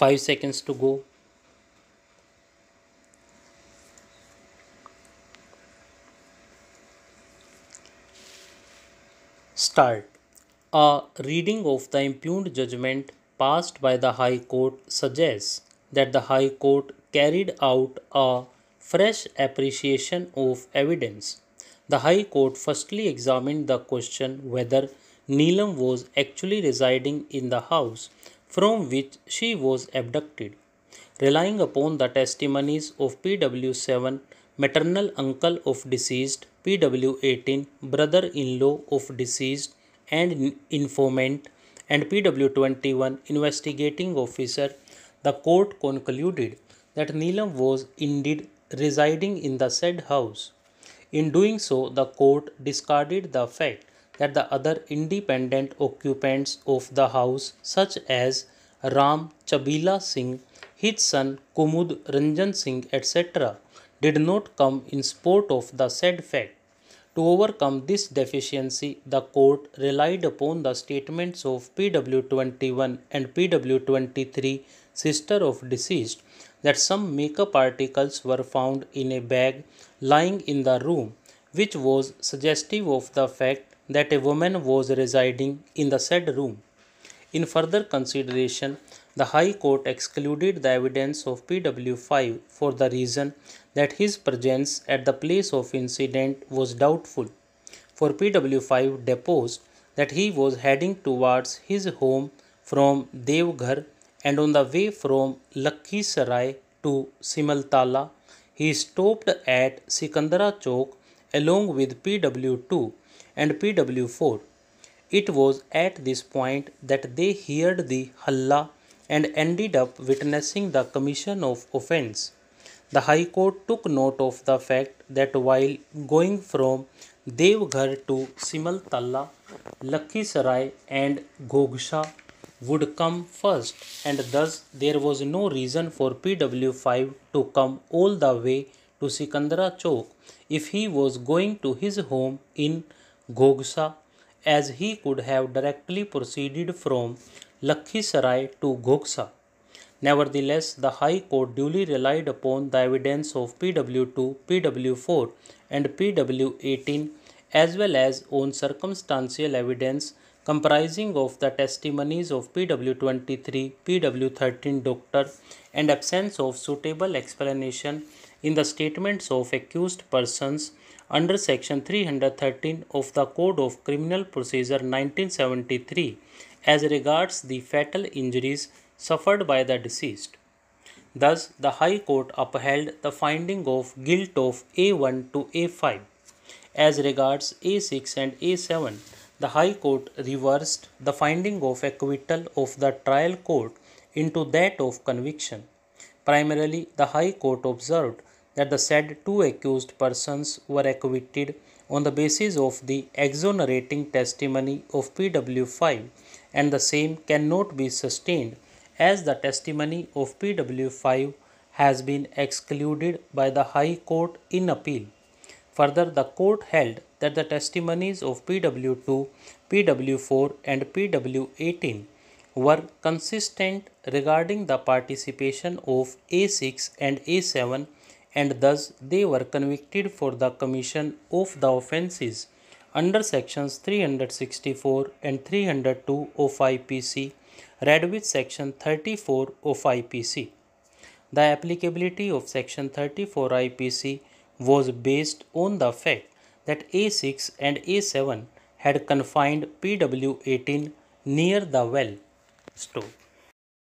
5 seconds to go. Start. A reading of the impugned judgment passed by the High Court suggests that the High Court carried out a fresh appreciation of evidence. The High Court firstly examined the question whether Neelam was actually residing in the house from which she was abducted. Relying upon the testimonies of PW7, maternal uncle of deceased, PW18, brother-in-law of deceased and informant, and PW21, investigating officer, the court concluded that Neelam was indeed residing in the said house. In doing so, the court discarded the fact that the other independent occupants of the house, such as Ram Chabila Singh, his son Kumud Ranjan Singh, etc., did not come in support of the said fact. To overcome this deficiency, the court relied upon the statements of PW21 and PW23, sister of deceased, that some makeup articles were found in a bag lying in the room, which was suggestive of the fact that a woman was residing in the said room. In further consideration, the High Court excluded the evidence of PW5 for the reason that his presence at the place of incident was doubtful. For PW5 deposed that he was heading towards his home from Devghar and on the way from Lakhisarai to Simaltala, he stopped at Sikandara Chowk along with PW2 and PW4. It was at this point that they heard the halla and ended up witnessing the commission of offence. The High Court took note of the fact that while going from Devghar to Simaltala, Lakhisarai and Ghogsha would come first, and thus there was no reason for PW5 to come all the way to Sikandara Chowk if he was going to his home in Ghogsha, as he could have directly proceeded from Lakhisarai to Ghogsha. Nevertheless, the High Court duly relied upon the evidence of PW2, PW4 and PW18 as well as on circumstantial evidence comprising of the testimonies of PW23, PW13 doctor and absence of suitable explanation in the statements of accused persons under section 313 of the Code of Criminal Procedure 1973 as regards the fatal injuries suffered by the deceased. Thus, the High Court upheld the finding of guilt of A1 to A5. As regards A6 and A7, the High Court reversed the finding of acquittal of the trial court into that of conviction. Primarily, the High Court observed that the said two accused persons were acquitted on the basis of the exonerating testimony of PW5, and the same cannot be sustained as the testimony of PW5 has been excluded by the High Court in appeal. Further, the court held that the testimonies of PW2, PW4 and PW18 were consistent regarding the participation of A6 and A7, and thus they were convicted for the commission of the offences under sections 364 and 302 of IPC, read with section 34 of IPC. The applicability of section 34 IPC was based on the fact that A6 and A7 had confined PW18 near the well. Stop.